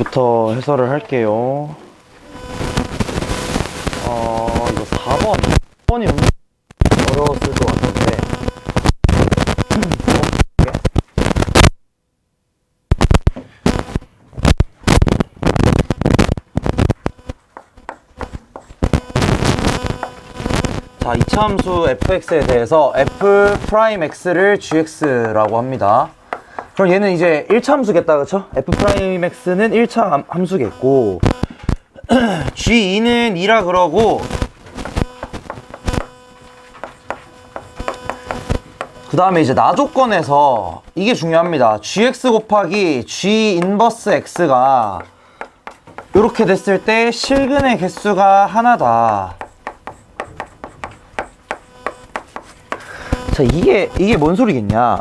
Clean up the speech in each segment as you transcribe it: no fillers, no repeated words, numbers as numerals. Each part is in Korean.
문제부터 해설을 할게요. 이거 4번이 어려웠을 것 같은데. 자, 이차함수 fx에 대해서 f'x를 gx라고 합니다. 그럼 얘는 이제 1차 함수겠다, 그쵸? f'x는 1차 함수겠고 g2는 2라 그러고, 그 다음에 이제 나조건에서 이게 중요합니다. gx 곱하기 g 인버스 x가 이렇게 됐을 때 실근의 개수가 하나다. 자, 이게 뭔 소리겠냐?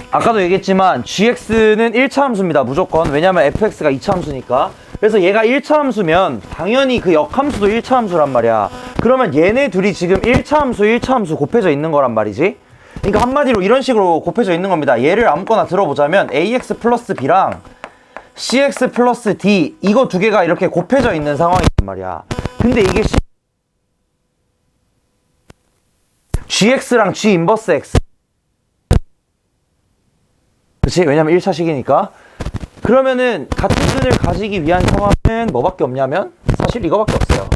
아까도 얘기했지만 gx는 1차 함수입니다. 무조건. 왜냐면 fx가 2차 함수니까. 그래서 얘가 1차 함수면 당연히 그 역함수도 1차 함수란 말이야. 그러면 얘네 둘이 지금 1차 함수 곱해져 있는 거란 말이지. 그러니까 한마디로 이런 식으로 곱해져 있는 겁니다. 얘를 아무거나 들어보자면 ax 플러스 b랑 cx 플러스 d, 이거 두 개가 이렇게 곱해져 있는 상황이란 말이야. 근데 이게 gx랑 g 인버스 x, 그치? 왜냐면 1차식이니까. 그러면은 같은 끈을 가지기 위한 상황은 뭐밖에 없냐면 사실 이거밖에 없어요.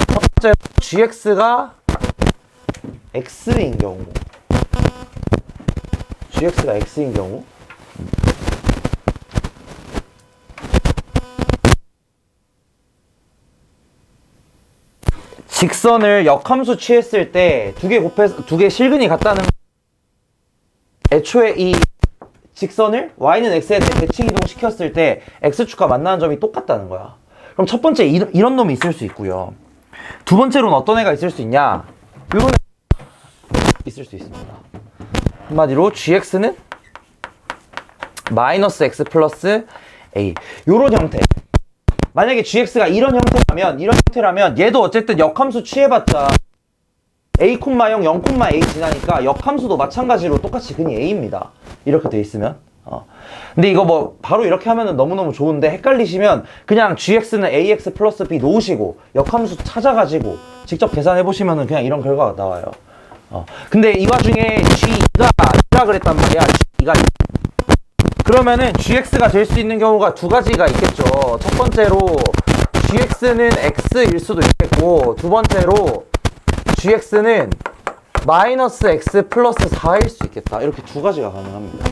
첫 번째, gx가 x인 경우, 직선을 역함수 취했을 때 두 개 실근이 같다는, 애초에 이 직선을 y는 x에 대칭 이동 시켰을 때 x축과 만나는 점이 똑같다는 거야. 그럼 첫 번째 이런 놈이 있을 수 있고요. 두 번째로는 어떤 애가 있을 수 있냐? 요런 애가 있을 수 있습니다. 한마디로 gx는 마이너스 x 플러스 a, 요런 형태. 만약에 gx가 이런 형태라면 얘도 어쨌든 역함수 취해봤자 a, 0, 0, a 지나니까 역함수도 마찬가지로 똑같이 근이 a입니다. 이렇게 돼 있으면. 근데 이거 뭐 바로 이렇게 하면은 너무너무 좋은데, 헷갈리시면 그냥 gx는 ax 플러스 b 놓으시고 역함수 찾아가지고 직접 계산해 보시면은 그냥 이런 결과가 나와요. 근데 이 와중에 g가 아니라 그랬단 말이야. g가. 그러면은 gx가 될 수 있는 경우가 두 가지가 있겠죠. 첫 번째로 gx는 x일 수도 있겠고, 두 번째로 gx는 마이너스 x 플러스 4일 수 있겠다. 이렇게 두 가지가 가능합니다.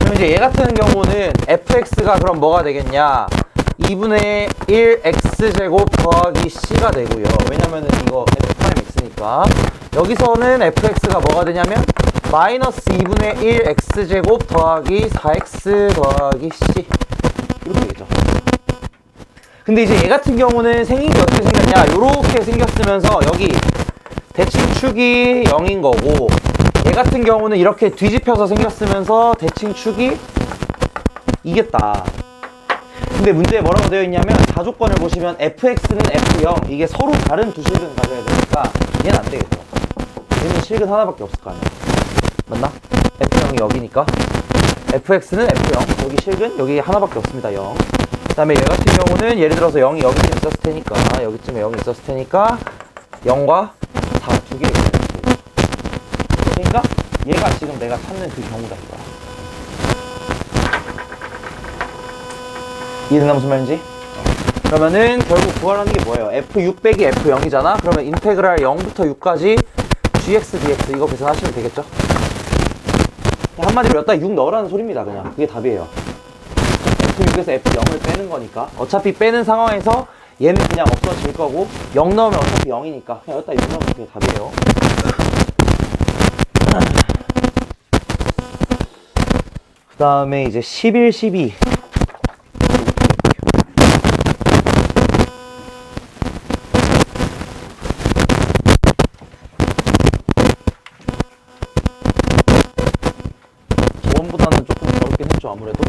그럼 이제 얘 같은 경우는 fx가 그럼 뭐가 되겠냐? 2분의 1 x제곱 더하기 c가 되고요. 왜냐면은 이거 f'x니까. 여기서는 fx가 뭐가 되냐면 마이너스 2분의 1 x제곱 더하기 4x 더하기 c, 이렇게 되겠죠. 근데 이제 얘 같은 경우는 생긴 게 어떻게 생겼냐? 요렇게 생겼으면서 여기 대칭축이 0인 거고, 얘 같은 경우는 이렇게 뒤집혀서 생겼으면서 대칭축이 이겼다. 근데 문제에 뭐라고 되어 있냐면, 다조건을 보시면 fx는 f0, 이게 서로 다른 두 실근 가져야 되니까 얘는 안 되겠죠. 얘는 실근 하나밖에 없을 거 아니야. 맞나? f0이 여기니까 fx는 f0, 여기 실근 여기 하나밖에 없습니다. 0. 그 다음에 얘 같은 경우는 예를 들어서 0이 여기쯤 있었을 테니까, 여기쯤에 0이 있었을 테니까 0과 4 두 개 있어요. 그러니까 얘가 지금 내가 찾는 그 경우다 이거야. 이해됐나 무슨 말인지? 그러면은 결국 구하라는 게 뭐예요? f6 빼기 f0이잖아? 그러면 인테그랄 0부터 6까지 gx dx 이거 계산하시면 되겠죠? 한마디로 여기다 6 넣으라는 소리입니다. 그냥 그게 답이에요. f6에서 f0을 빼는 거니까. 어차피 빼는 상황에서 얘는 그냥 없어질 거고, 0 넣으면 어차피 0이니까 그냥 여기다 6 넣으면 그게 답이에요. 그 다음에 이제 11, 12. 저번보다는 조금 어렵긴 했죠, 아무래도.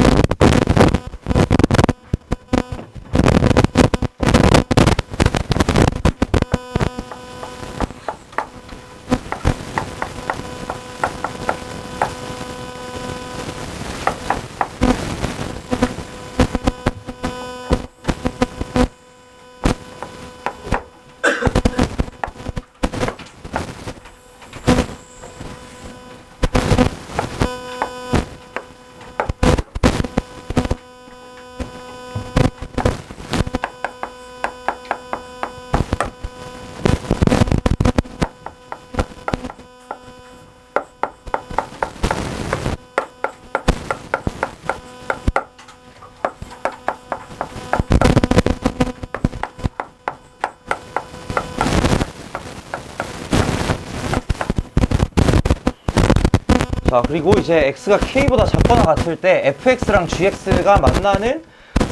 자, 그리고 이제 x가 k보다 작거나 같을 때 fx랑 gx가 만나는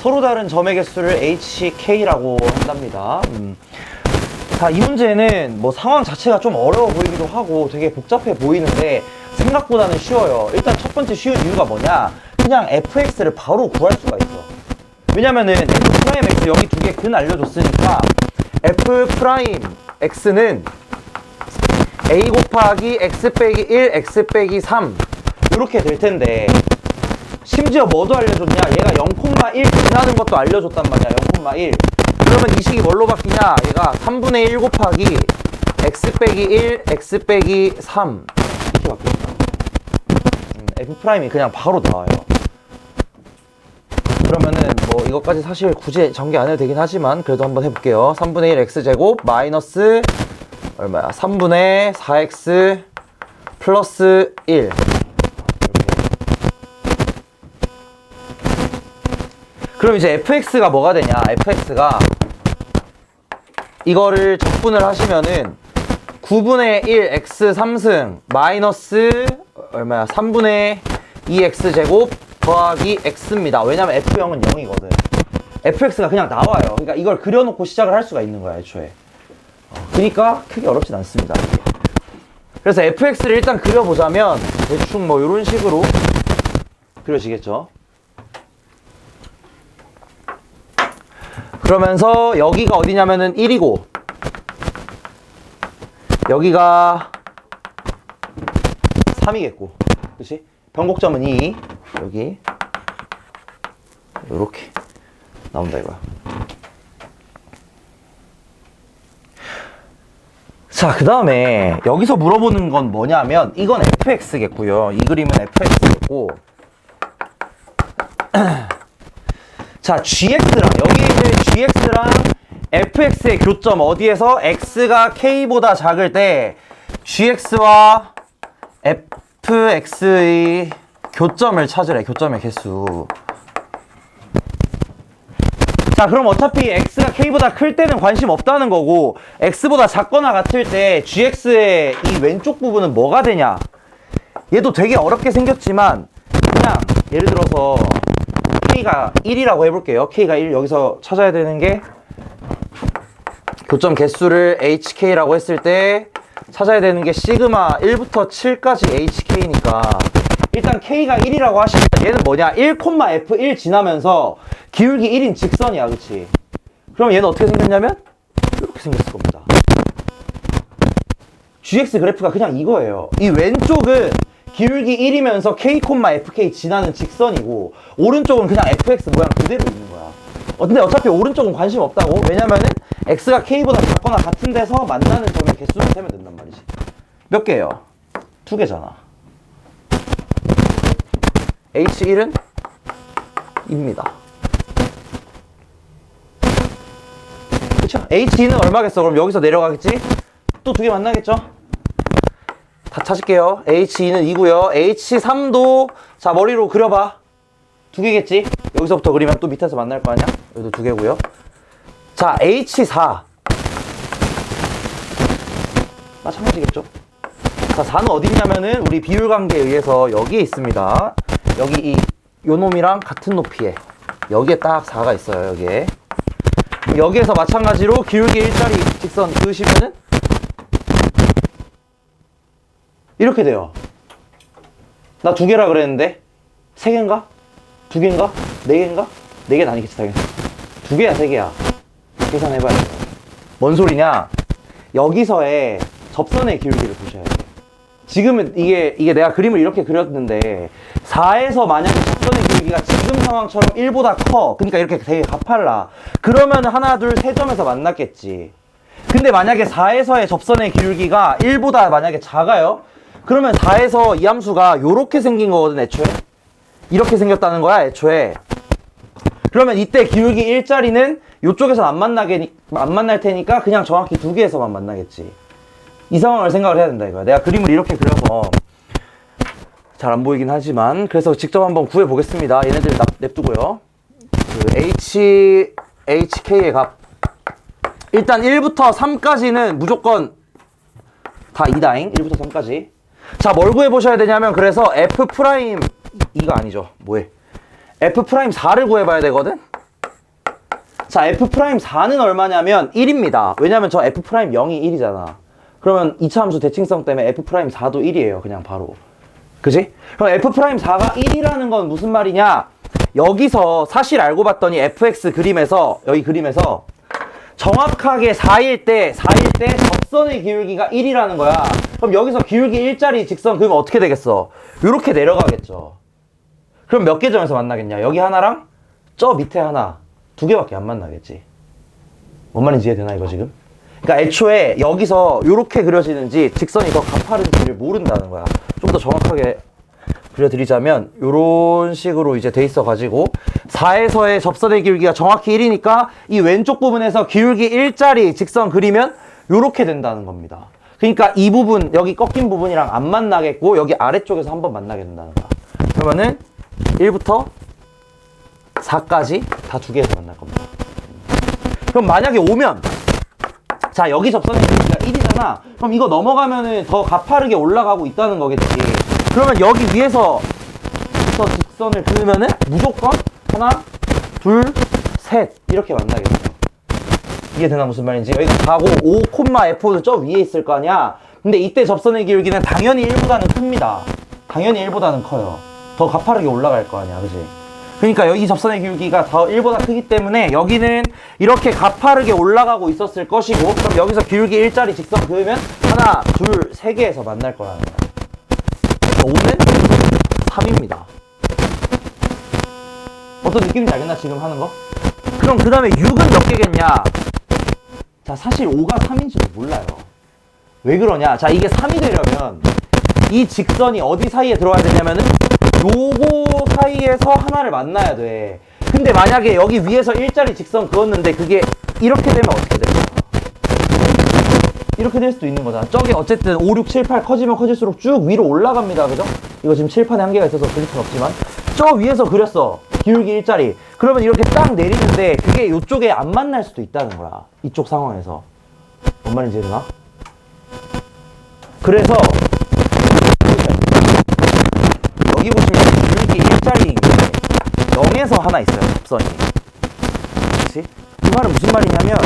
서로 다른 점의 개수를 hk라고 한답니다. 자, 이 문제는 뭐 상황 자체가 좀 어려워 보이기도 하고 되게 복잡해 보이는데 생각보다는 쉬워요. 일단 첫 번째 쉬운 이유가 뭐냐? 그냥 fx를 바로 구할 수가 있어. 왜냐면은 f'x 여기 두 개 근 알려줬으니까 f'x는 a 곱하기 x 빼기 1, x 빼기 3 이렇게 될 텐데 심지어 뭐도 알려줬냐? 얘가 0,1 지나는 것도 알려줬단 말이야. 0,1. 그러면 이 식이 뭘로 바뀌냐? 얘가 3분의 1 곱하기 x 빼기 1, x 빼기 3 이렇게 바뀌었다. f'이 그냥 바로 나와요. 그러면은 뭐 이것까지 사실 굳이 전개 안 해도 되긴 하지만 그래도 한번 해볼게요. 3분의 1 x제곱 마이너스 얼마야? 3분의 4x 플러스 1 이렇게. 그럼 이제 fx가 뭐가 되냐? fx가 이거를 적분을 하시면은 9분의 1 x 3승 마이너스 얼마야? 3분의 2x제곱 더하기 x입니다. 왜냐면 f형은 0이거든. fx가 그냥 나와요. 그러니까 이걸 그려놓고 시작을 할 수가 있는 거야, 애초에. 그러니까 크게 어렵진 않습니다. 그래서 fx를 일단 그려보자면 대충 뭐 이런 식으로 그려지겠죠. 그러면서 여기가 어디냐면은 1이고 여기가 3이겠고, 그치? 변곡점은 2, 여기 요렇게 나온다 이거야. 자, 그 다음에 여기서 물어보는 건 뭐냐면 이건 fx겠고요. 이 그림은 fx겠고 자, gx랑 여기 있는 gx랑 fx의 교점 어디에서 x가 k보다 작을 때 gx와 fx의 교점을 찾으래. 교점의 개수. 자, 그럼 어차피 x가 k보다 클 때는 관심 없다는 거고 x보다 작거나 같을 때 gx의 이 왼쪽 부분은 뭐가 되냐? 얘도 되게 어렵게 생겼지만 그냥 예를 들어서 k가 1이라고 해볼게요. k가 1, 여기서 찾아야 되는 게 교점 개수를 hk라고 했을 때 찾아야 되는 게 시그마 1부터 7까지 hk니까 일단 k가 1이라고 하시면 얘는 뭐냐? 1,f1 지나면서 기울기 1인 직선이야, 그치? 그럼 얘는 어떻게 생겼냐면 이렇게 생겼을 겁니다. gx 그래프가 그냥 이거예요. 이 왼쪽은 기울기 1이면서 k,fk 지나는 직선이고 오른쪽은 그냥 fx 모양 그대로 있는 거야. 근데 어차피 오른쪽은 관심 없다고. 왜냐면은 x가 k보다 작거나 같은 데서 만나는 점의 개수를 세면 된단 말이지. 몇 개예요? 2개잖아. h1은 입니다. 그쵸? h2는 얼마겠어? 그럼 여기서 내려가겠지? 또 2개 만나겠죠? 다 찾을게요. h2는 2고요. h3도 자, 머리로 그려봐. 2개겠지? 여기서부터 그리면 또 밑에서 만날 거 아니야? 여기도 2개고요. 자, h4 마찬가지겠죠? 자, 4는 어디 있냐면은 우리 비율 관계에 의해서 여기에 있습니다. 여기 요 놈이랑 같은 높이에 여기에 딱 4가 있어요. 여기에. 여기에서 마찬가지로 기울기 1짜리 직선 그으시면은 이렇게 돼요. 나 2개라 그랬는데 3개인가? 2개인가? 4개인가? 4개는 아니겠지 당연히. 2개야 3개야. 계산해봐야 돼요. 뭔 소리냐? 여기서의 접선의 기울기를 보셔야 돼요. 지금은 이게 내가 그림을 이렇게 그렸는데 4에서 만약에 접선의 기울기가 지금 상황처럼 1보다 커. 그러니까 이렇게 되게 가팔라. 그러면 하나, 둘, 세 점에서 만났겠지. 근데 만약에 4에서의 접선의 기울기가 1보다 만약에 작아요? 그러면 4에서 이 함수가 요렇게 생긴 거거든, 애초에. 이렇게 생겼다는 거야, 애초에. 그러면 이때 기울기 1짜리는 요쪽에서 안 만날 테니까 그냥 정확히 2개에서만 만나겠지. 이 상황을 생각을 해야 된다 이거야. 내가 그림을 이렇게 그려서 잘 안 보이긴 하지만 그래서 직접 한번 구해 보겠습니다. 얘네들 냅두고요. 그 HK의 값 일단 1부터 3까지는 무조건 다 2다잉. 1부터 3까지. 자, 뭘 구해보셔야 되냐면, 그래서 F 프라임, 이거 아니죠. 뭐해? F 프라임 4를 구해봐야 되거든? 자, F 프라임 4는 얼마냐면 1입니다. 왜냐면 저 F 프라임 0이 1이잖아. 그러면 이차함수 대칭성 때문에 F 프라임 4도 1이에요. 그냥 바로. 그지? 그럼 F 프라임 4가 1이라는 건 무슨 말이냐? 여기서 사실 알고 봤더니 fx 그림에서, 여기 그림에서 정확하게 4일 때 접선의 기울기가 1이라는 거야. 그럼 여기서 기울기 1짜리 직선 그리면 어떻게 되겠어? 이렇게 내려가겠죠. 그럼 몇 개 점에서 만나겠냐? 여기 하나랑 저 밑에 하나, 두 개밖에 안 만나겠지. 뭔 말인지 이해되나 이거 지금? 그러니까 애초에 여기서 이렇게 그려지는지 직선이 더 가파른지를 모른다는 거야. 좀 더 정확하게 그려드리자면 이런 식으로 이제 돼 있어 가지고 4에서의 접선의 기울기가 정확히 1이니까 이 왼쪽 부분에서 기울기 1짜리 직선 그리면 이렇게 된다는 겁니다. 그러니까 이 부분, 여기 꺾인 부분이랑 안 만나겠고 여기 아래쪽에서 한번 만나게 된다는 거야. 그러면은 1부터 4까지 다 두 개에서 만날 겁니다. 그럼 만약에 오면, 자, 여기 접선의 기울기가 1이잖아. 그럼 이거 넘어가면은 더 가파르게 올라가고 있다는 거겠지. 그러면 여기 위에서 직선을 그으면은 무조건 하나, 둘, 셋 이렇게 만나겠죠. 이해되나 무슨 말인지? 여기가 4고 5, F도 저 위에 있을 거 아니야. 근데 이때 접선의 기울기는 당연히 1보다는 큽니다. 당연히 1보다는 커요. 더 가파르게 올라갈 거 아니야, 그지? 그러니까 여기 접선의 기울기가 더 1보다 크기 때문에 여기는 이렇게 가파르게 올라가고 있었을 것이고, 그럼 여기서 기울기 1짜리 직선 그으면 하나, 둘, 세 개에서 만날 거라는 거야. 5는 3입니다. 어떤 느낌인지 알겠나 지금 하는 거? 그럼 그 다음에 6은 몇 개겠냐? 자, 사실 5가 3인지도 몰라요. 왜 그러냐? 자, 이게 3이 되려면 이 직선이 어디 사이에 들어와야 되냐면은 요거 사이에서 하나를 만나야 돼. 근데 만약에 여기 위에서 1짜리 직선 그었는데 그게 이렇게 되면 어떻게 될까? 이렇게 될 수도 있는 거잖아. 저게 어쨌든 5, 6, 7, 8 커지면 커질수록 쭉 위로 올라갑니다. 그죠? 이거 지금 칠판에 한계가 있어서 그릴 순 없지만 저 위에서 그렸어. 기울기 1짜리. 그러면 이렇게 딱 내리는데 그게 이쪽에 안 만날 수도 있다는 거야. 이쪽 상황에서. 뭔 말인지 이해되나? 그래서 여기 보시면 기울기 1짜리인 게 0에서 하나 있어요. 접선이. 그치? 그 말은 무슨 말이냐면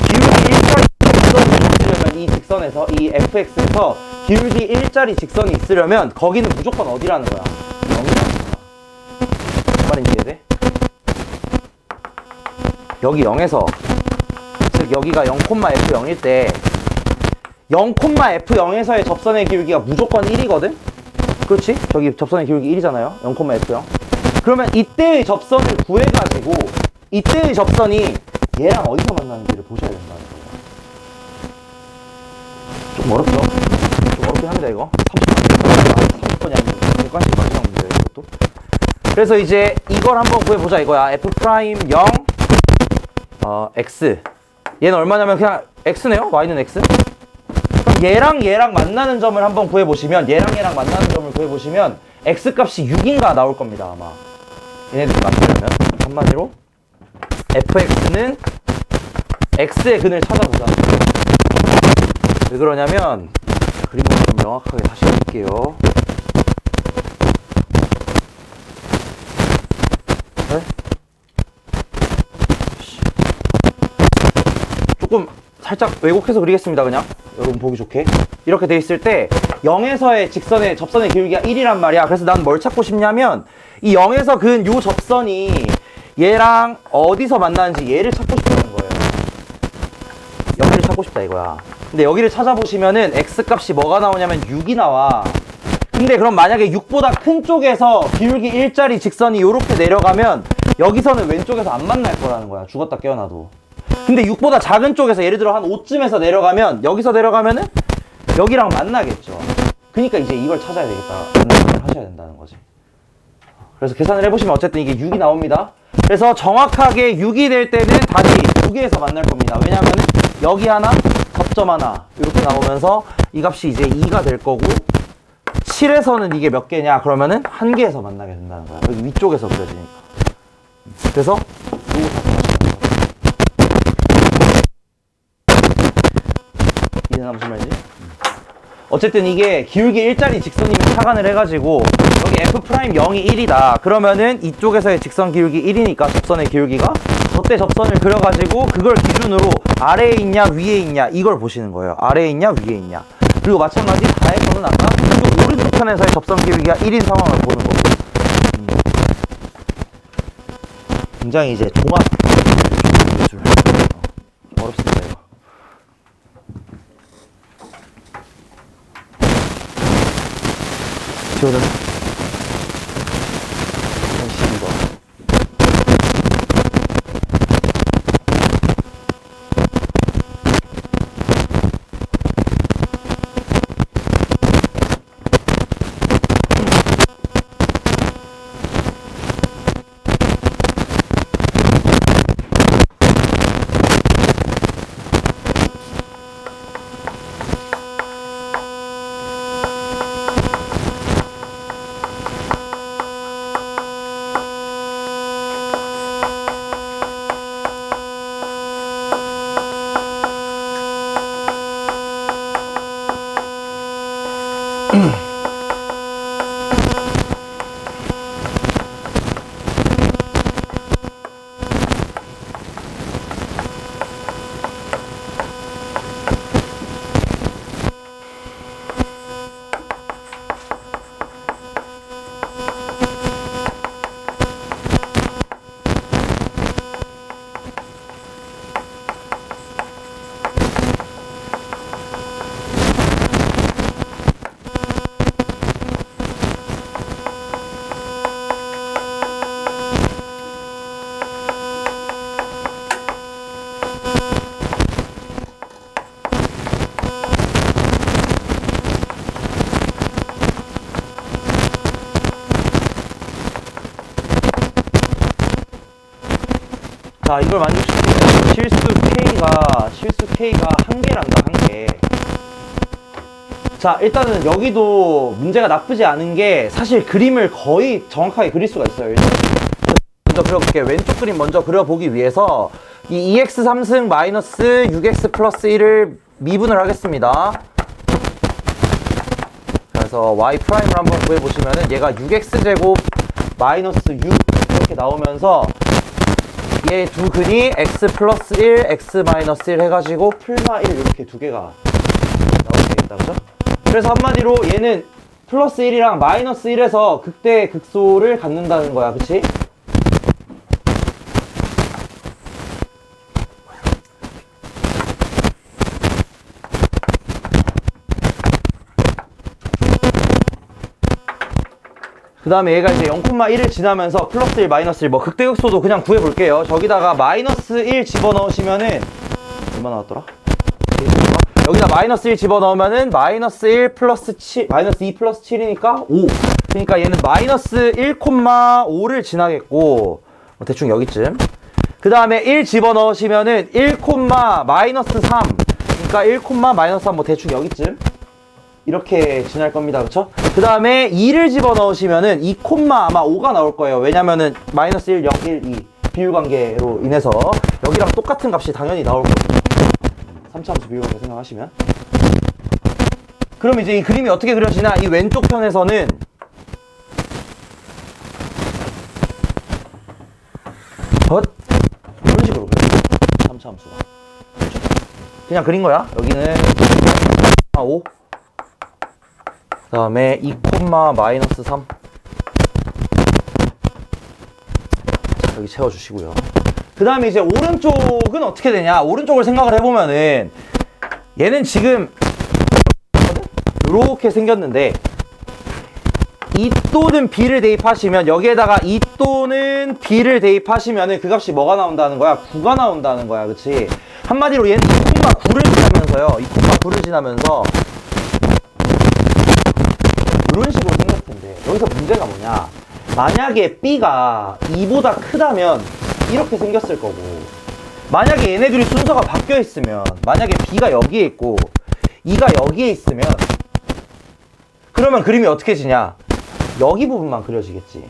기울기 1짜리 직선이 있으려면 이 직선에서 이 fx에서 기울기 1짜리 직선이 있으려면 거기는 무조건 어디라는 거야? 0이라는 거야. 무슨 말인지 이해돼? 여기 0에서 즉 여기가 0,f0일 때 0,f0에서의 접선의 기울기가 무조건 1이거든? 그렇지? 저기 접선의 기울기 1이잖아요. 0,f0. 그러면 이때의 접선을 구해가지고 이때의 접선이 얘랑 어디서 만나는지를 보셔야 된다는 거예요. 좀 어렵죠? 좀 어렵긴 합니다 이거. 30번이 아니고 객관식 마지막 문제예요 이것도. 그래서 이제 이걸 한번 구해보자 이거야. f'0 x 얘는 얼마냐면 그냥 x네요. y는 x. 그럼 얘랑 만나는 점을 한번 구해보시면 얘랑 만나는 점을 구해보시면 x값이 6인가 나올 겁니다 아마. 얘네들이 맞추려면 한마디로 fx는 x의 근을 찾아보자. 왜 그러냐면 그림을 좀 명확하게 다시 해볼게요. 네? 조금 살짝 왜곡해서 그리겠습니다. 그냥 여러분 보기 좋게 이렇게 돼 있을 때 0에서의 직선의 접선의 기울기가 1이란 말이야. 그래서 난 뭘 찾고 싶냐면 이 0에서 그은 요 접선이 얘랑 어디서 만나는지 얘를 찾고 싶다는 거예요. 여기를 찾고 싶다 이거야. 근데 여기를 찾아보시면은 x값이 뭐가 나오냐면 6이 나와. 근데 그럼 만약에 6보다 큰 쪽에서 기울기 1짜리 직선이 요렇게 내려가면 여기서는 왼쪽에서 안 만날 거라는 거야. 죽었다 깨어나도. 근데 6보다 작은 쪽에서 예를 들어 한 5쯤에서 내려가면 여기서 내려가면은 여기랑 만나겠죠. 그러니까 이제 이걸 찾아야 되겠다. 계산을 하셔야 된다는 거지. 그래서 계산을 해보시면 어쨌든 이게 6이 나옵니다. 그래서 정확하게 6이 될 때는 다시 두 개에서 만날 겁니다. 왜냐하면 여기 하나, 접점 하나 이렇게 나오면서 이 값이 이제 2가 될 거고 7에서는 이게 몇 개냐? 그러면은 한 개에서 만나게 된다는 거야. 여기 위쪽에서 그려지니까. 그래서 요거 다 구하시는 거야. 이해나 무슨 말인지? 어쨌든 이게 기울기 일자리 직선이면 착안을 해가지고 여기 F' 0이 1이다. 그러면은 이쪽에서의 직선 기울기 1이니까 접선의 기울기가 저때 접선을 그려가지고 그걸 기준으로 아래에 있냐 위에 있냐 이걸 보시는 거예요. 아래에 있냐 위에 있냐. 그리고 마찬가지 다에서는 아까 이쪽 오른쪽 편에서의 접선 기울기가 1인 상황을 보는 거고. 굉장히 이제 종합 기술 어렵습니다 이거. 지워져. 이거. 자, 이걸 만족시키면 실수 K가 한 개란다, 한 개. 자, 일단은 여기도 문제가 나쁘지 않은 게 사실 그림을 거의 정확하게 그릴 수가 있어요. 일단 먼저 그려볼게요. 왼쪽 그림 먼저 그려보기 위해서 이 2x 3승 마이너스 6x 플러스 1을 미분을 하겠습니다. 그래서 y 프라임을 한번 구해보시면은 얘가 6x 제곱 마이너스 6 이렇게 나오면서 얘 두 근이 x 플러스 1, x 마이너스 1 해가지고 풀마 1 이렇게 두 개가 나오게 되겠다, 그죠? 그래서 한마디로 얘는 플러스 1이랑 마이너스 1에서 극대 극소를 갖는다는 거야, 그치? 그 다음에 얘가 이제 0,1을 지나면서 플러스 1, 마이너스 1, 뭐 극대극소도 그냥 구해볼게요. 저기다가 마이너스 1 집어넣으시면은 얼마 나왔더라? 여기다 마이너스 1 집어넣으면은 마이너스 1 플러스 7, 마이너스 2 플러스 7이니까 5. 그러니까 얘는 마이너스 1,5를 지나겠고 대충 여기쯤. 그 다음에 1 집어넣으시면은 1, 마이너스 3. 그러니까 1, 마이너스 3 뭐 대충 여기쯤. 이렇게 지날 겁니다. 그쵸? 그 다음에 2를 집어넣으시면은 2, 아마 5가 나올 거예요. 왜냐면은 마이너스 1, 0, 1, 2 비율관계로 인해서 여기랑 똑같은 값이 당연히 나올 거거든요. 3차함수 비율관계 생각하시면. 그럼 이제 이 그림이 어떻게 그려지나? 이 왼쪽 편에서는 이런 식으로 그려요. 3차함수가. 그냥 그린 거야. 여기는 5. 그 다음에 2, 마이너스 3 여기 채워주시고요. 그 다음에 이제 오른쪽은 어떻게 되냐. 오른쪽을 생각을 해보면은 얘는 지금 이렇게 생겼는데 이 또는 b를 대입하시면 여기에다가 이 또는 b를 대입하시면은 그 값이 뭐가 나온다는 거야? 9가 나온다는 거야. 그치? 한마디로 얘는 2,9를 지나면서요. 2,9를 지나면서 이런 식으로 생겼을 텐데 여기서 문제가 뭐냐. 만약에 B가 2보다 크다면 이렇게 생겼을 거고 만약에 얘네들이 순서가 바뀌어 있으면 만약에 B가 여기에 있고 2가 여기에 있으면 그러면 그림이 어떻게 지냐. 여기 부분만 그려지겠지.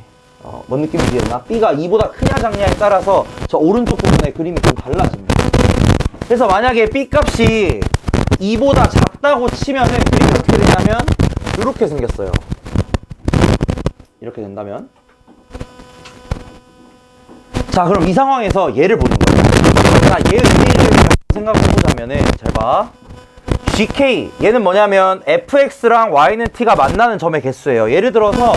뭔 느낌인지 이해되나? B가 2보다 크냐 작냐에 따라서 저 오른쪽 부분의 그림이 좀 달라집니다. 그래서 만약에 B 값이 2보다 작다고 치면은 그림이 어떻게 어떻게 되냐면 이렇게 생겼어요. 이렇게 된다면 자, 그럼 이 상황에서 얘를 보는 거예요. 자, 얘의 의미를 생각해보자면은 잘 봐. GK 얘는 뭐냐면 fx랑 y는 t가 만나는 점의 개수예요. 예를 들어서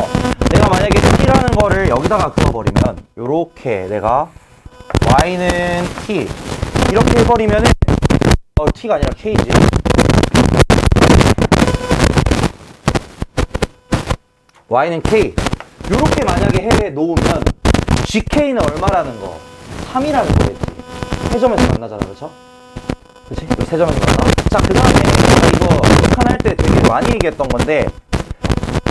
내가 만약에 t라는 거를 여기다가 그어버리면 요렇게 내가 y는 t 이렇게 해버리면은 t가 아니라 k지. y는 k 요렇게 만약에 해 놓으면 gk는 얼마라는 거? 3이라는 거겠지. 세점에서 만나잖아, 그렇죠? 그치? 여기 세점에서 만나. 자, 그 다음에 이거 우극한 할 때 되게 많이 얘기했던 건데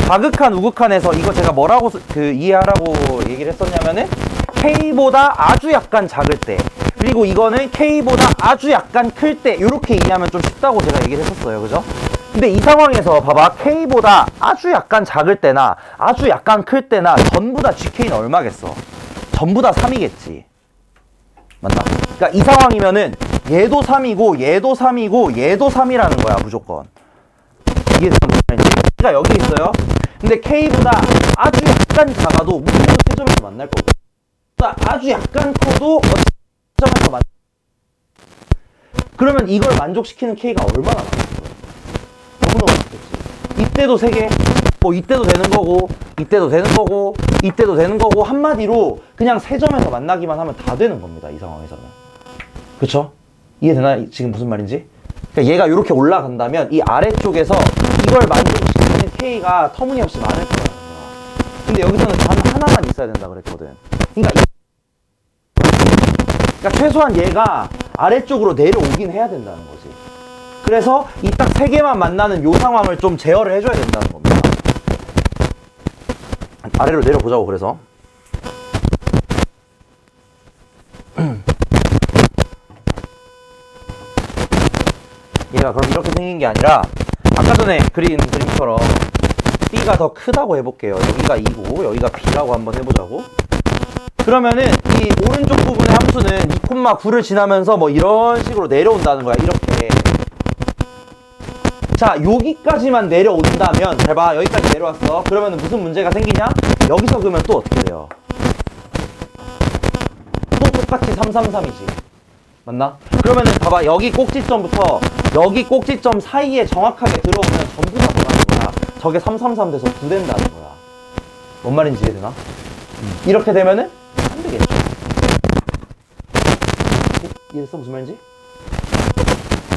다극한 우극한에서 이거 제가 뭐라고 이해하라고 얘기를 했었냐면은 K보다 아주 약간 작을 때 그리고 이거는 K보다 아주 약간 클 때 이렇게 이해하면 좀 쉽다고 제가 얘기를 했었어요, 그죠? 근데 이 상황에서 봐봐, K보다 아주 약간 작을 때나 아주 약간 클 때나 전부 다 GK는 얼마겠어? 전부 다 3이겠지. 맞나? 그러니까 이 상황이면은 얘도 3이고 얘도 3이고 얘도 3이라는 거야, 무조건. 이게 무슨 말인지? K가 여기 있어요. 근데 K보다 아주 약간 작아도 무조건 세점에서 만날 거고, 아주 약간 커도 세점에서 만날. 그러면 이걸 만족시키는 K가 얼마나 많겠어? 너무너무 많겠지. 이때도 3개, 뭐 이때도 되는 거고, 이때도 되는 거고, 이때도 되는 거고, 한마디로 그냥 세점에서 만나기만 하면 다 되는 겁니다, 이 상황에서는. 그쵸? 이해되나? 지금 무슨 말인지? 그러니까 얘가 이렇게 올라간다면 이 아래쪽에서 이걸 만족시키는 K가 터무니없이 많을 거라는 거야. 근데 여기서는 단 하나만 있어야 된다 그랬거든. 그러니까 최소한 얘가 아래쪽으로 내려오긴 해야 된다는 거지. 그래서 이 딱 3개만 만나는 요 상황을 좀 제어를 해줘야 된다는 겁니다. 아래로 내려보자고. 그래서 얘가 그럼 이렇게 생긴 게 아니라 아까 전에 그린 그림처럼 B가 더 크다고 해볼게요. 여기가 2고 여기가 B라고 한번 해보자고. 그러면은 이 오른쪽 부분의 함수는 2,9를 지나면서 뭐 이런 식으로 내려온다는 거야. 이렇게. 자, 여기까지만 내려온다면, 잘 봐, 여기까지 내려왔어. 그러면은 무슨 문제가 생기냐? 여기서 그러면 또 어떻게 돼요? 또 똑같이 333이지. 맞나? 그러면은 봐봐, 여기 꼭지점부터 여기 꼭지점 사이에 정확하게 들어오면 전부 다 뭐라는 거야? 저게 333 돼서 9 된다는 거야. 뭔 말인지 이해되나? 이렇게 되면은 안 되겠죠. 이해됐어? 무슨 말인지?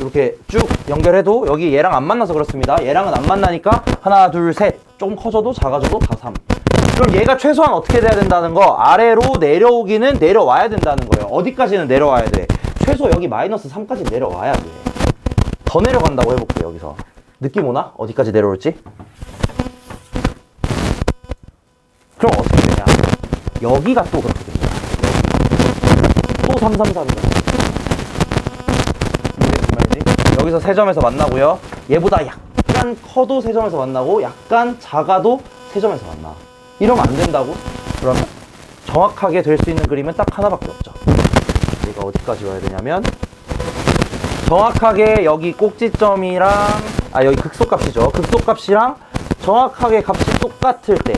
이렇게 쭉 연결해도 여기 얘랑 안 만나서 그렇습니다. 얘랑은 안 만나니까 하나, 둘, 셋. 조금 커져도 작아져도 다 3. 그럼 얘가 최소한 어떻게 돼야 된다는 거? 아래로 내려오기는 내려와야 된다는 거예요. 어디까지는 내려와야 돼? 최소 여기 마이너스 3까지 내려와야 돼. 더 내려간다고 해볼게요. 여기서 느낌 오나? 어디까지 내려올지? 그럼 어떻게 되냐? 여기가 또 그렇게 됩니다. 또 333이다. 여기서 세점에서 만나고요. 얘보다 약간 커도 세점에서 만나고 약간 작아도 세점에서 만나. 이러면 안 된다고? 그러면 정확하게 될 수 있는 그림은 딱 하나밖에 없죠. 얘가 어디까지 와야 되냐면 정확하게 여기 꼭지점이랑 여기 극소값이죠. 극소값이랑 정확하게 값이 똑같을 때,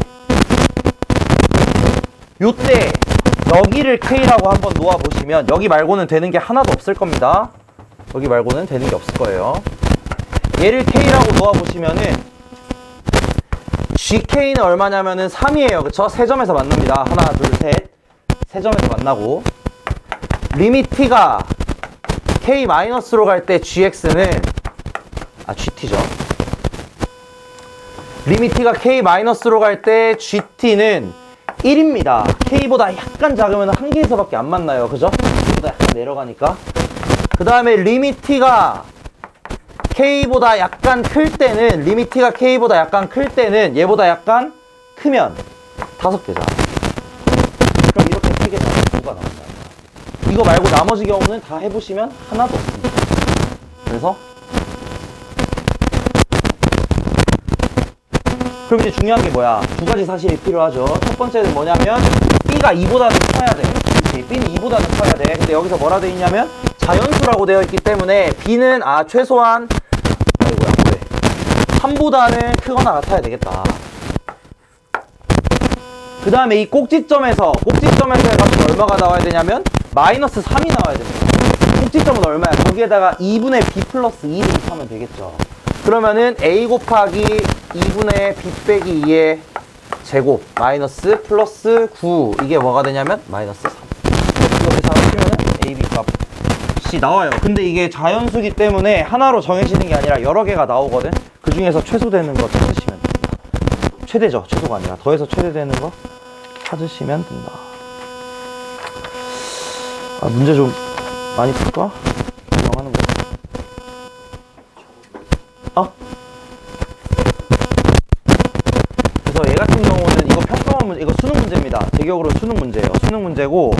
요때 여기를 K라고 한번 놓아보시면 여기 말고는 되는 게 하나도 없을 겁니다. 여기 말고는 되는 게 없을 거예요. 얘를 K라고 놓아보시면은 GK는 얼마냐면은 3이에요. 그쵸? 세점에서 만납니다. 하나, 둘, 셋. 세점에서 만나고. 리밋 T가 K-로 갈 때 GX는 GT죠. 리밋 T가 K-로 갈 때 GT는 1입니다. K보다 약간 작으면 한 개에서밖에 안 만나요. 그죠? K보다 약간 내려가니까. 그 다음에 리밋 T가 K보다 약간 클 때는, 리밋 T가 K보다 약간 클 때는 얘보다 약간 크면 5개잖아. 그럼 이렇게 3개잖아. 뭐가 나온다. 이거 말고 나머지 경우는 다 해보시면 하나도 없습니다. 그래서 그럼 이제 중요한 게 뭐야? 두 가지 사실이 필요하죠. 첫 번째는 뭐냐면 B가 2보다는 커야 돼. 그치? B는 2보다는 커야 돼. 근데 여기서 뭐라 돼 있냐면 자연수라고 되어 있기 때문에 B는 최소한 3보다는 크거나 같아야 되겠다. 그 다음에 이 꼭지점에서 해가지고 얼마가 나와야 되냐면 마이너스 3이 나와야 됩니다. 꼭지점은 얼마야? 거기에다가 2분의 b 플러스 2를 곱하면 되겠죠. 그러면은 a 곱하기 2분의 b 빼기 2의 제곱 마이너스 플러스 9 이게 뭐가 되냐면 마이너스 3. 이렇게 계산하시면은 a, b 값이 나와요. 근데 이게 자연수기 때문에 하나로 정해지는 게 아니라 여러 개가 나오거든. 그 중에서 최소되는 거 찾으시면 됩니다. 최대죠. 최소가 아니라 더해서 최대되는 거 찾으시면 된다. 아, 문제 좀 많이 풀까? 하는 거. 그래서 얘 같은 경우는 이거 평가원 문제, 이거 수능 문제입니다. 제격으로 수능 문제예요. 수능 문제고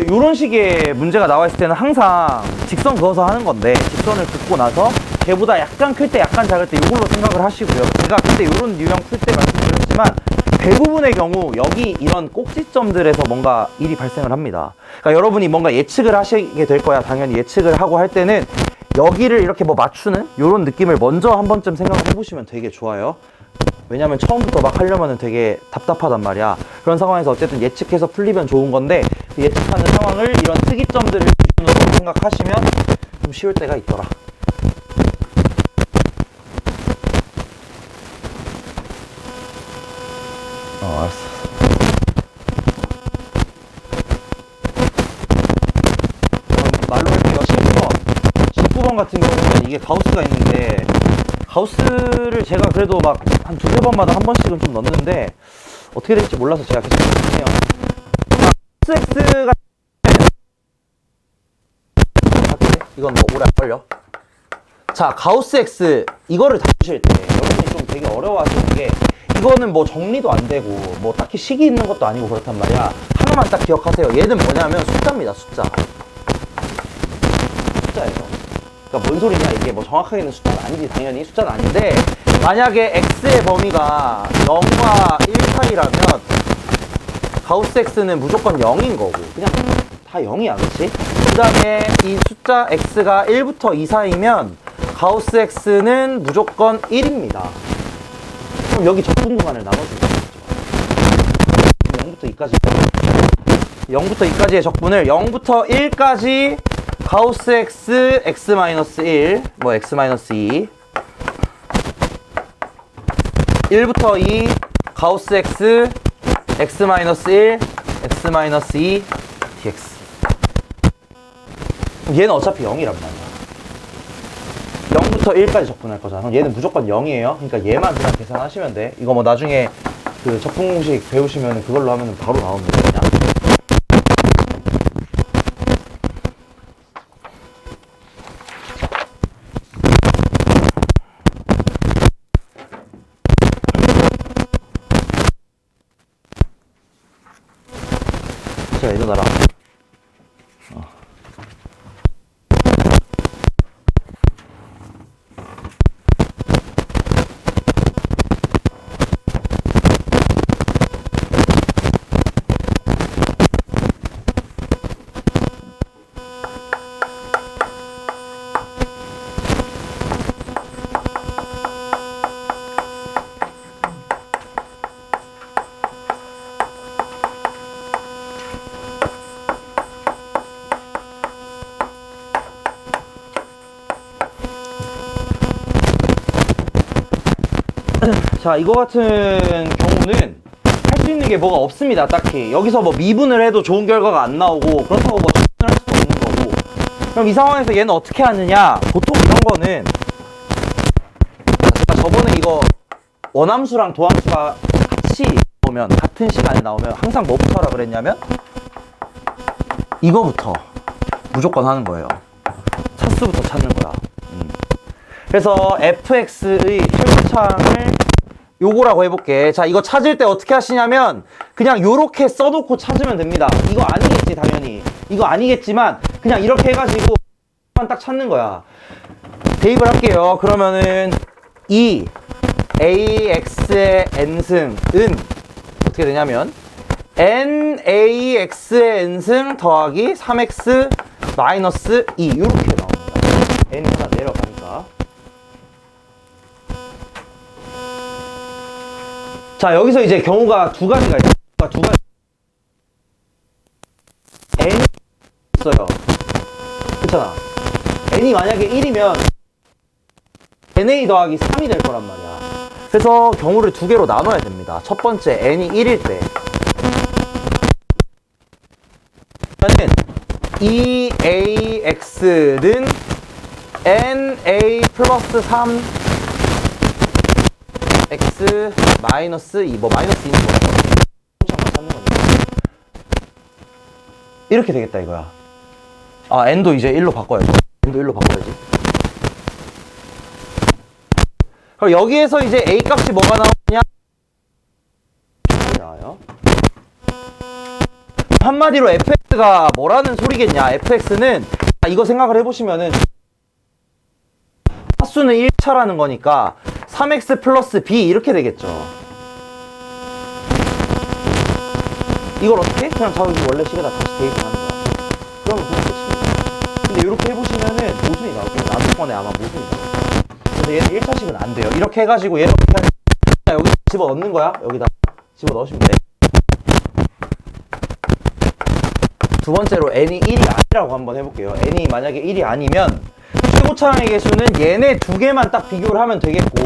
요런 식의 문제가 나와 있을 때는 항상 직선 그어서 하는 건데 직선을 긋고 나서 걔보다 약간 클 때 약간 작을 때 이걸로 생각을 하시고요. 제가 그때 요런 유형 풀 때 말씀드렸지만 대부분의 경우 여기 이런 꼭지점들에서 뭔가 일이 발생을 합니다. 그러니까 여러분이 뭔가 예측을 하시게 될 거야. 당연히 예측을 하고 할 때는 여기를 이렇게 뭐 맞추는 요런 느낌을 먼저 한 번쯤 생각을 해보시면 되게 좋아요. 왜냐면 처음부터 막 하려면 되게 답답하단 말이야. 그런 상황에서 어쨌든 예측해서 풀리면 좋은 건데 그 예측하는 상황을 이런 특이점들을 기준으로 생각하시면 좀 쉬울 때가 있더라. 알았어. 말로 할게요. 19번 같은 경우는 이게 가우스가 있는데 가우스를 제가 그래도 막 한 두세 번마다 한 번씩은 좀 넣는데 어떻게 될지 몰라서 제가 계속 해요. 가우스 X가 이건 뭐 오래 안 걸려. 자, 가우스 X 이거를 다루실 때 여러분이 좀 되게 어려워하시는 게 이거는 뭐 정리도 안 되고 뭐 딱히 식이 있는 것도 아니고 그렇단 말이야. 하나만 딱 기억하세요. 얘는 뭐냐면 숫자입니다. 숫자예요. 그러니까 뭔 소리냐, 이게 뭐 정확하게는 숫자는 아니지. 당연히 숫자는 아닌데 만약에 x의 범위가 0과 1 사이라면 가우스 x는 무조건 0인 거고 그냥 다 0이야. 그치? 그 다음에 이 숫자 x가 1부터 2 사이면 가우스 x는 무조건 1입니다. 그럼 여기 적분 구간을 나눠주면 되겠죠. 0부터 2까지 0부터 2까지의 적분을 0부터 1까지 가우스 x, x-1, 뭐 x-2 1부터 2 가우스 x, x-1, x-2 dx. 얘는 어차피 0이란 말이야. 0부터 1까지 적분할 거잖아. 그럼 얘는 무조건 0이에요. 그러니까 얘만 그냥 계산하시면 돼. 이거 뭐 나중에 그 적분 공식 배우시면 그걸로 하면 바로 나옵니다. 그냥. 자, 일어나라. 자, 이거 같은 경우는 할 수 있는 게 뭐가 없습니다. 딱히 여기서 뭐 미분을 해도 좋은 결과가 안 나오고 그렇다고 뭐 접근을 할 수도 없는 거고. 그럼 이 상황에서 얘는 어떻게 하느냐, 보통 이런 거는 제가 저번에 이거 원함수랑 도함수가 같이 나오면, 같은 시간에 나오면 항상 뭐부터 하라 그랬냐면 이거부터 무조건 하는 거예요. 차수부터 찾는 거야. 그래서 fx의 최고창을 요거라고 해볼게. 자, 이거 찾을 때 어떻게 하시냐면 그냥 요렇게 써놓고 찾으면 됩니다. 이거 아니겠지, 당연히. 이거 아니겠지만 그냥 이렇게 해가지고 딱 찾는 거야. 대입을 할게요. 그러면은 이 ax의 n승은 어떻게 되냐면 nax의 n승 더하기 3x 마이너스 2 이렇게 나옵니다. n이 하나 내려가니까. 자, 여기서 이제 경우가 두 가지가 있어요. 두 가지. n이 있어요. 그렇잖아. n이 만약에 1이면 na 더하기 3이 될 거란 말이야. 그래서 경우를 두 개로 나눠야 됩니다. 첫 번째, n이 1일 때. 그러면 2ax는 na 플러스 3 x 마이너스 2, 뭐 마이너스 2는 뭐야? 찾는 거니까. 이렇게 되겠다 이거야. 아, n도 이제 1로 바꿔야죠. n도 1로 바꿔야지. 그럼 여기에서 이제 a 값이 뭐가 나오냐? 나와요. 한마디로 fx가 뭐라는 소리겠냐? fx는 이거 생각을 해보시면은 차수는 1차라는 거니까 3x 플러스 b 이렇게 되겠죠. 이걸 어떻게? 그냥 자기 원래 식에다 다시 대입하는 거야. 그러면 그냥 끝입니다. 근데 이렇게 해보시면은 모순이 나올게요. 나중번에 아마 모순이 나올 거예요. 근데 얘는 1차식은 안 돼요. 이렇게 해가지고 얘를 어떻게 하냐? 여기 집어 넣는 거야. 여기다 집어 넣으시면 돼. 두 번째로 n이 1이 아니라고 한번 해볼게요. n이 만약에 1이 아니면 최고차항의 개수는 얘네 두 개만 딱 비교를 하면 되겠고,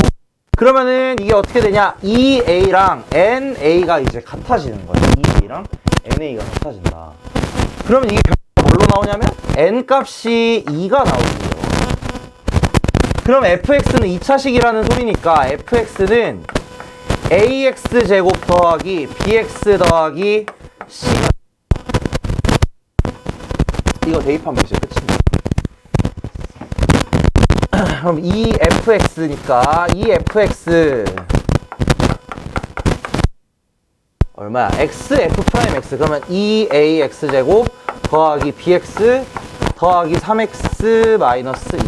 그러면은 이게 어떻게 되냐? 2a랑 na가 이제 같아지는 거예요. 2a랑 na가 같아진다. 그러면 이게 결과가 뭘로 나오냐면 n 값이 2가 나오고요. 그럼 fx는 2차식이라는 소리니까 fx는 ax제곱 더하기 bx 더하기 c가, 이거 대입하면 이제 끝입니다. 그럼 이 fx니까 이 fx 얼마야? xf'(x) 그러면 2ax 제곱 더하기 bx 더하기 3x 마이너스 2.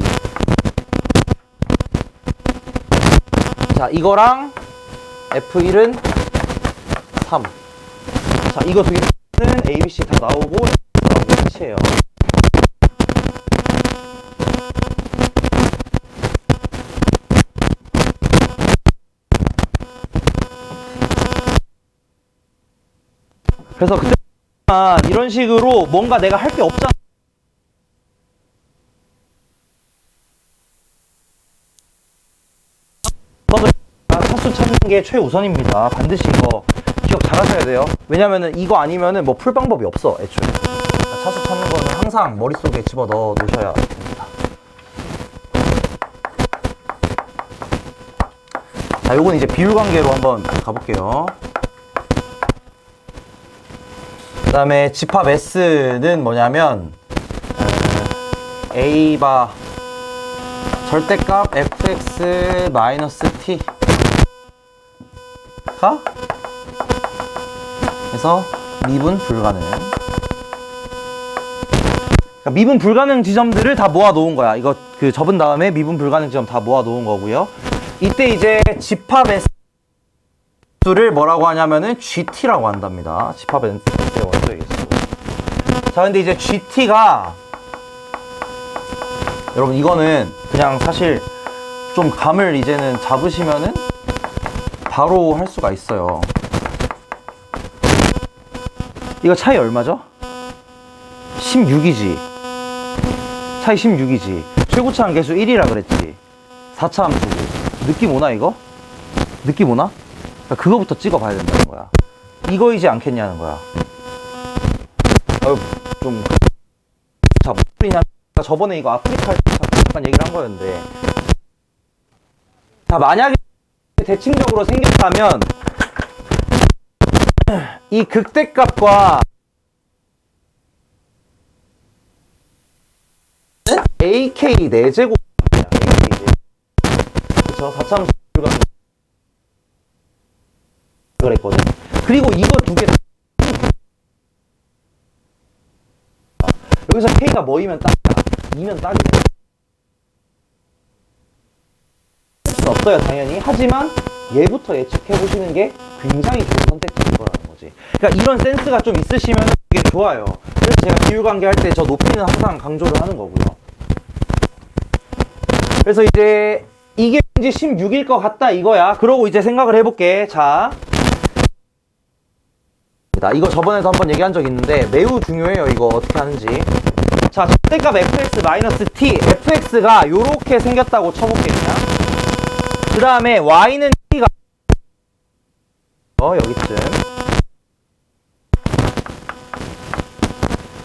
자, 이거랑 f1은 3. 자, 이거 두 개는 a, b, c 다 나오고 끝이에요. 그래서 그때 이런 식으로 뭔가 내가 할 게 없잖아. 차수 찾는 게 최우선입니다. 반드시 이거 기억 잘 하셔야 돼요. 왜냐면은 이거 아니면은 뭐 풀 방법이 없어, 애초에. 차수 찾는 거는 항상 머릿속에 집어 넣어 놓으셔야 됩니다. 자, 요건 이제 비율 관계로 한번 가볼게요. 그 다음에 집합 S는 뭐냐면 A바 절대값 fx 마이너스 t가 그래서 미분 불가능. 그러니까 미분 불가능 지점들을 다 모아 놓은 거야. 이거 그 접은 다음에 미분 불가능 지점 다 모아 놓은 거고요. 이때 이제 집합 S를 뭐라고 하냐면은 GT라고 한답니다. 집합 S의 원소의 개수. 자, 근데 이제 GT가 여러분 이거는 그냥 사실 좀 감을 이제는 잡으시면은 바로 할 수가 있어요. 이거 차이 얼마죠? 16이지. 차이 16이지. 최고차항 개수 1이라 그랬지. 4차 함수고. 느낌 오나 이거? 느낌 오나? 그러니까 그거부터 찍어봐야 된다는 거야. 이거이지 않겠냐는 거야. 좀 자, 무슨 소리냐? 저번에 이거 아프리카 잠깐 얘기를 한 거였는데, 자, 만약에 대칭적으로 생겼다면 이 극대값과 AK 4제곱 그쵸? 4차함수 그랬거든. 그리고 이거 두 개 여기서 K가 뭐이면 딱이야. 2면 딱이 돼. 수 없어요, 당연히. 하지만 얘부터 예측해 보시는 게 굉장히 좋은 선택지일 거라는 거지. 그러니까 이런 센스가 좀 있으시면 되게 좋아요. 그래서 제가 비율관계 할 때 저 높이는 항상 강조를 하는 거고요. 그래서 이제 이게 왠지 16일 것 같다 이거야. 그러고 이제 생각을 해볼게. 자, 이거 저번에도 한번 얘기한 적 있는데 매우 중요해요. 이거 어떻게 하는지. 자, 절대값 fx-t, fx가 요렇게 생겼다고 쳐볼게요. 그 다음에 y는 t가 여기쯤.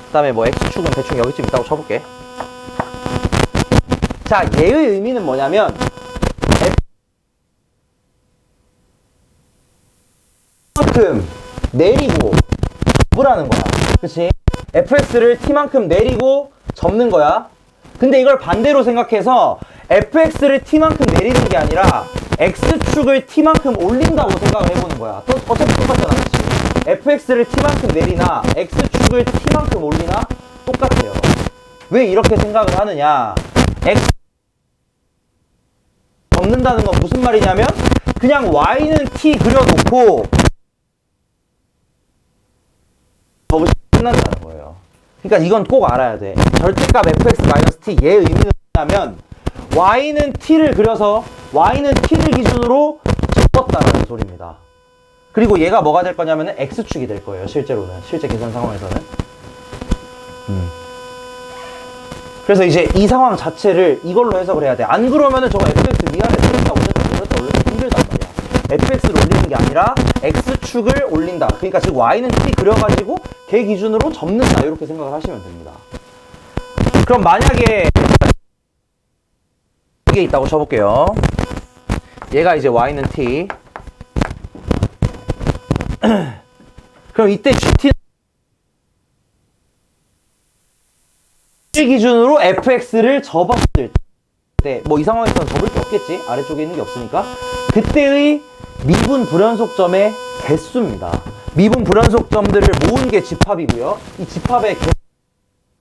그 다음에 뭐 x축은 대충 여기쯤 있다고 쳐볼게. 자, 얘의 의미는 뭐냐면 t만큼 내리고 접으라는 거야. 그치? fx를 t만큼 내리고 접는 거야. 근데 이걸 반대로 생각해서 fx를 t만큼 내리는 게 아니라 x축을 t만큼 올린다고 생각을 해보는 거야. 또 어차피 똑같잖아. 그치? fx를 t만큼 내리나 x축을 t만큼 올리나 똑같아요. 왜 이렇게 생각을 하느냐? x 접는다는 건 무슨 말이냐면 그냥 y는 t 그려놓고 접으시면 끝난다는 거예요. 그러니까 이건 꼭 알아야 돼. 절대값 fx-t 얘의 의미는 뭐냐면 y는 t를 그려서 y는 t를 기준으로 접었다라는 소리입니다. 그리고 얘가 뭐가 될 거냐면 x축이 될 거예요. 실제로는. 실제 계산 상황에서는. 그래서 이제 이 상황 자체를 이걸로 해석을 해야 돼. 안 그러면은 저거 fx 위아래 올렸다 힘들단 말이야. fx를 올리는 게 아니라 x축을 올린다. 그러니까 지금 y는 t 그려가지고 걔 기준으로 접는다. 이렇게 생각을 하시면 됩니다. 그럼 만약에 이게 있다고 쳐볼게요. 얘가 이제 y는 t. 그럼 이때 gt는 기준으로 fx를 접었을 때, 뭐 이 상황에서는 접을 게 없겠지? 아래쪽에 있는 게 없으니까. 그때의 미분 불연속점의 개수입니다. 미분 불연속점들을 모은 게 집합이고요. 이 집합의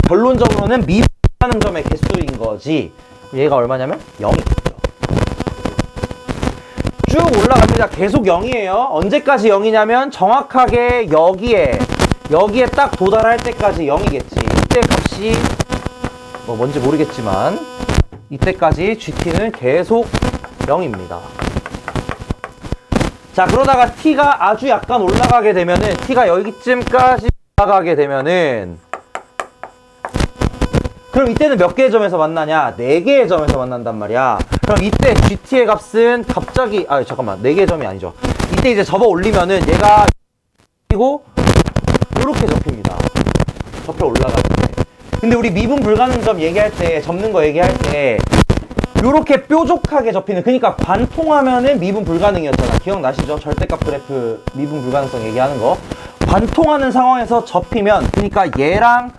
결론적으로는 미분하는 점의 개수인 거지. 얘가 얼마냐면 0이겠죠. 쭉 올라갑니다. 계속 0이에요. 언제까지 0이냐면 정확하게 여기에 딱 도달할 때까지 0이겠지. 이때 값이 뭐 뭔지 모르겠지만 이때까지 GT는 계속 0입니다. 자, 그러다가 T가 아주 약간 올라가게 되면은 T가 여기쯤까지 올라가게 되면은 그럼 이때는 몇 개의 점에서 만나냐? 4개의 점에서 만난단 말이야. 그럼 이때 GT의 값은 갑자기 잠깐만 4개의 점이 아니죠. 이때 이제 접어 올리면은 얘가 그리고 이렇게 접힙니다. 접혀 올라가는데. 근데 우리 미분 불가능점 얘기할 때, 접는 거 얘기할 때 요렇게 뾰족하게 접히는, 그러니까 관통하면은 미분 불가능이었잖아. 기억나시죠? 절대값 그래프 미분 불가능성 얘기하는 거. 관통하는 상황에서 접히면, 그러니까 얘랑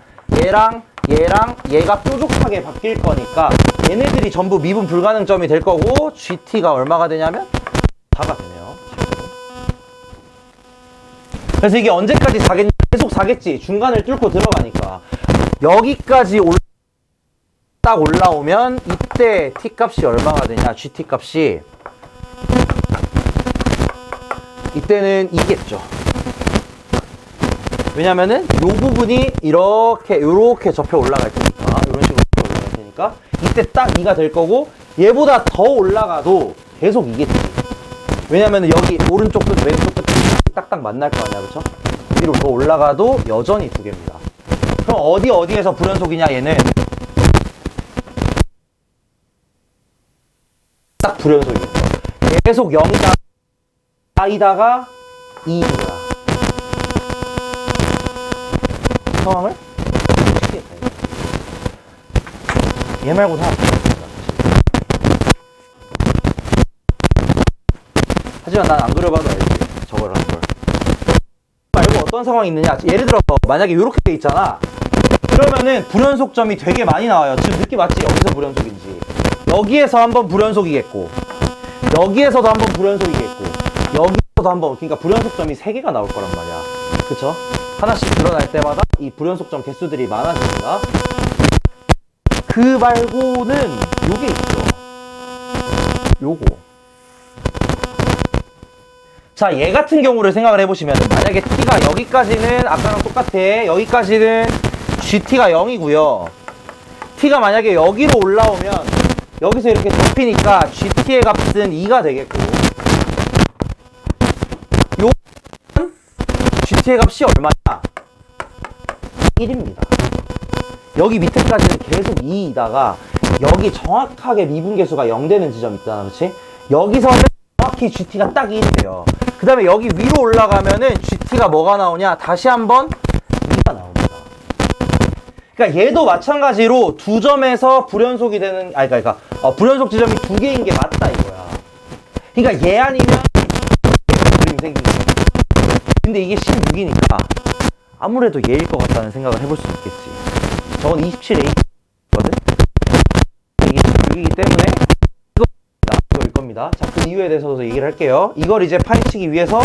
얘가 뾰족하게 바뀔 거니까 얘네들이 전부 미분 불가능점이 될 거고 GT가 얼마가 되냐면 4가 되네요. 그래서 이게 언제까지 4겠냐? 계속 4겠지. 중간을 뚫고 들어가니까. 여기까지 딱 올라오면 이때 t 값이 얼마가 되냐? GT 값이 이때는 2겠죠. 왜냐면은 요 부분이 요렇게 접혀 올라갈 테니까, 이런 식으로 접혀 올라갈 테니까 이때 딱 2가 될 거고, 얘보다 더 올라가도 계속 2겠지. 왜냐면은 여기 오른쪽 끝 왼쪽 끝 딱딱 만날 거 아니야, 그쵸? 위로 더 올라가도 여전히 2개입니다. 그럼 어디에서 불연속이냐? 얘는 딱 불연속이겠죠. 계속 0이다가 2입니다. 상황을 시키겠다. 얘 말고 다 하지만 난 안 그려봐도 알지. 저걸 하는 걸 말고 어떤 상황이 있느냐. 예를 들어서 만약에 이렇게 돼 있잖아. 그러면은 불연속점이 되게 많이 나와요. 지금 느낌 맞지? 여기서 불연속인지, 여기에서 한번 불연속이겠고, 여기에서도 한번 불연속이겠고, 여기서도 한번, 그러니까 불연속점이 3개가 나올 거란 말이야. 그쵸? 하나씩 드러날 때마다 이 불연속점 개수들이 많아집니다. 그 말고는 요게 있죠. 요거. 자, 얘 같은 경우를 생각을 해보시면, 만약에 t가 여기까지는 아까랑 똑같아. 여기까지는 GT가 0이고요. t가 만약에 여기로 올라오면 여기서 이렇게 접히니까 GT의 값은 2가 되겠고, 요 GT의 값이 얼마냐? 1입니다. 여기 밑에까지는 계속 2이다가 여기 정확하게 미분계수가 0 되는 지점 있잖아, 그렇지? 여기서는 정확히 GT가 딱 1이 돼요. 그 다음에 여기 위로 올라가면은 GT가 뭐가 나오냐? 다시 한번 2가 나옵니다. 그러니까 얘도 마찬가지로 두 점에서 불연속이 되는, 불연속 지점이 두 개인 게 맞다 이거야. 그러니까 얘 아니면 그림이 생긴 거야. 근데 이게 16이니까 아무래도 얘일 것 같다는 생각을 해볼 수 있겠지. 저건 27A거든? 이게 16이기 때문에 이거일 겁니다. 자, 그 이유에 대해서도 얘기를 할게요. 이걸 이제 파헤치기 위해서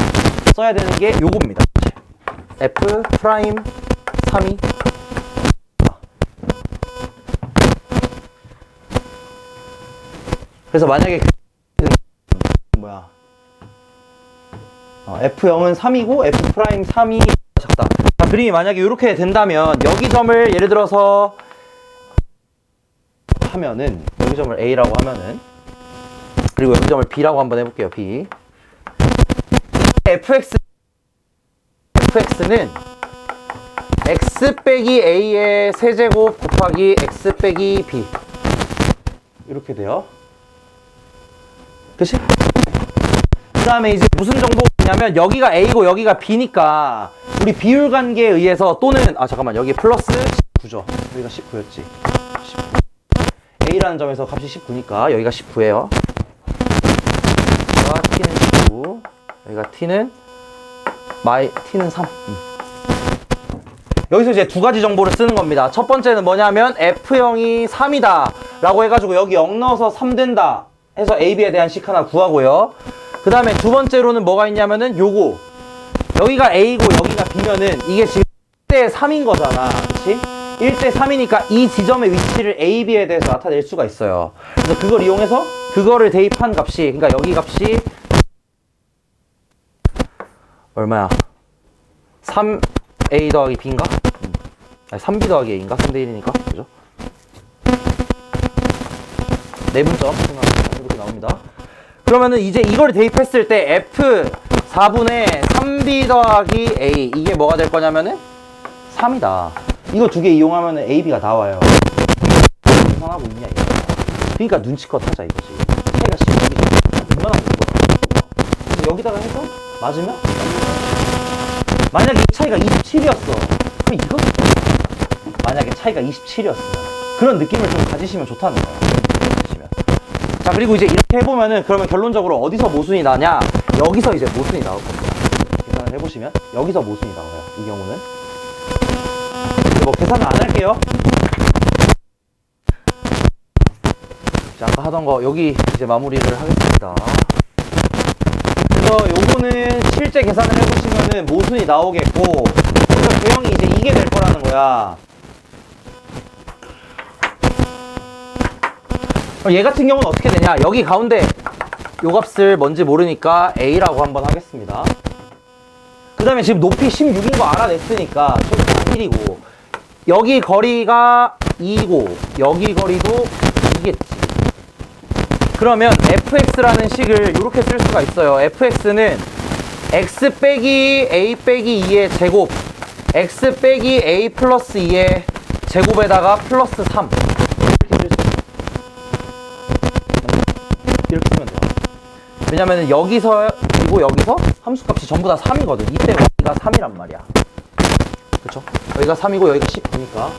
써야 되는 게 요겁니다. F 프라임 3이 그래서 만약에 뭐야 F0은 3이고 F 프라임 3이 작다. 자, 그림이 만약에 이렇게 된다면 여기 점을 예를 들어서 하면은 여기 점을 A라고 하면은 그리고 여기 점을 B라고 한번 해볼게요. B fx는 x 빼기 a의 세제곱 곱하기 x 빼기 b 이렇게 돼요. 그치? 그 다음에 이제 무슨 정보냐면 여기가 a고 여기가 b니까 우리 비율 관계에 의해서 또는 잠깐만 여기 플러스 19죠. 여기가 19였지. 19. a라는 점에서 값이 19니까 여기가 19예요. 여기가 t는 19, 여기가 t는 t는 3. 여기서 이제 두 가지 정보를 쓰는 겁니다. 첫 번째는 뭐냐면 F0이 3이다 라고 해가지고 여기 0 넣어서 3 된다 해서 A, B에 대한 식 하나 구하고요. 그 다음에 두 번째로는 뭐가 있냐면은 요거 여기가 A고 여기가 B면은 이게 지금 1대 3인 거잖아. 그치? 1대 3이니까 이 지점의 위치를 A, B에 대해서 나타낼 수가 있어요. 그래서 그걸 이용해서 그거를 대입한 값이, 그러니까 여기 값이 얼마야? 3A 더하기 B인가? 아니 3B 더하기 A인가? 3대 1이니까 그죠? 내분점 생각합니다. 이렇게 나옵니다. 그러면은 이제 이걸 대입했을 때 F 4분의 3B 더하기 A 이게 뭐가 될 거냐면은 3이다. 이거 두 개 이용하면은 A, B가 나와요. 계산하고 있냐 이거. 그러니까 눈치껏 하자 이거지. 차이가 16이죠. 얼마나 이거. 여기다가 해서 맞으면 만약에 이 차이가 27이었어. 그럼 이거 만약에 차이가 27이었으면 그런 느낌을 좀 가지시면 좋다는 거예요. 자, 그리고 이제 이렇게 해보면은 그러면 결론적으로 어디서 모순이 나냐? 여기서 이제 모순이 나올 겁니다. 계산을 해보시면 여기서 모순이 나와요. 이 경우는 뭐 계산은 안 할게요. 자, 아까 하던 거 여기 이제 마무리를 하겠습니다. 그래서 요거는 실제 계산을 해보시면은 모순이 나오겠고, 그래서 도형이 이제 이게 될 거라는 거야. 얘 같은 경우는 어떻게 되냐? 여기 가운데 요 값을 뭔지 모르니까 A라고 한번 하겠습니다. 그 다음에 지금 높이 16인 거 알아냈으니까 최소한 1이고, 여기 거리가 2이고 여기 거리도 2겠지. 그러면 fx라는 식을 이렇게 쓸 수가 있어요. fx는 x 빼기 a 빼기 2의 제곱, x 빼기 a 플러스 2의 제곱에다가 플러스 3 이렇게 쓸 수 있어요. 이렇게 쓰면 돼요. 왜냐면은 여기서 그리고 여기서 함수값이 전부 다 3이거든. 이때 여기가 3이란 말이야. 그쵸? 여기가 3이고 여기가 19니까.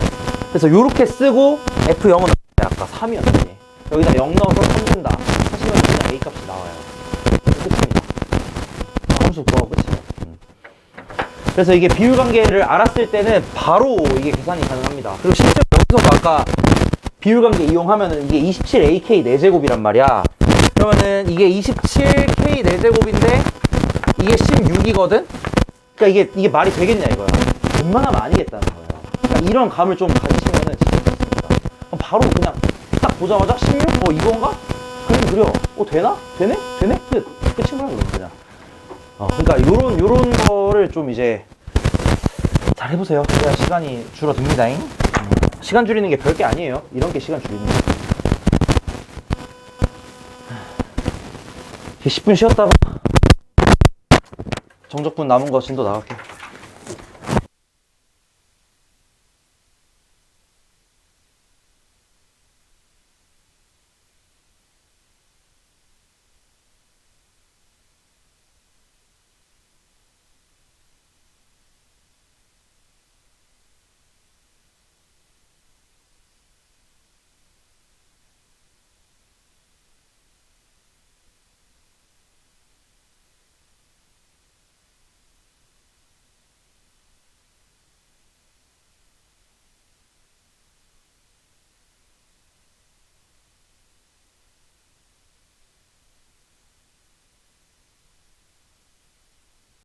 그래서 이렇게 쓰고 f0은 아까 3이었지. 여기다 0 넣어서 3 된다 하시면 그냥 A 값이 나와요. 끝입니다. 함수 구하고 끝이에요. 그래서 이게 비율 관계를 알았을 때는 바로 이게 계산이 가능합니다. 그리고 실제로 여기서도 아까 비율 관계 이용하면은 이게 27AK 4제곱이란 말이야. 그러면은 이게 27K 4제곱인데 이게 16이거든? 그러니까 이게 말이 되겠냐 이거야. 웬만하면 아니겠다는 거예요. 그러니까 이런 감을 좀 가지시면은 진짜 좋습니다. 바로 그냥 딱 보자마자 16? 이건가? 그림 그려. 되나? 되네? 되네? 끝인 거야, 그냥. 그러니까 요런 거를 좀 이제 잘 해보세요. 그래야 시간이 줄어듭니다잉. 시간 줄이는 게 별게 아니에요. 이런 게 시간 줄이는 거. 10분 쉬었다가 정적분 남은 거 진도 나갈게요.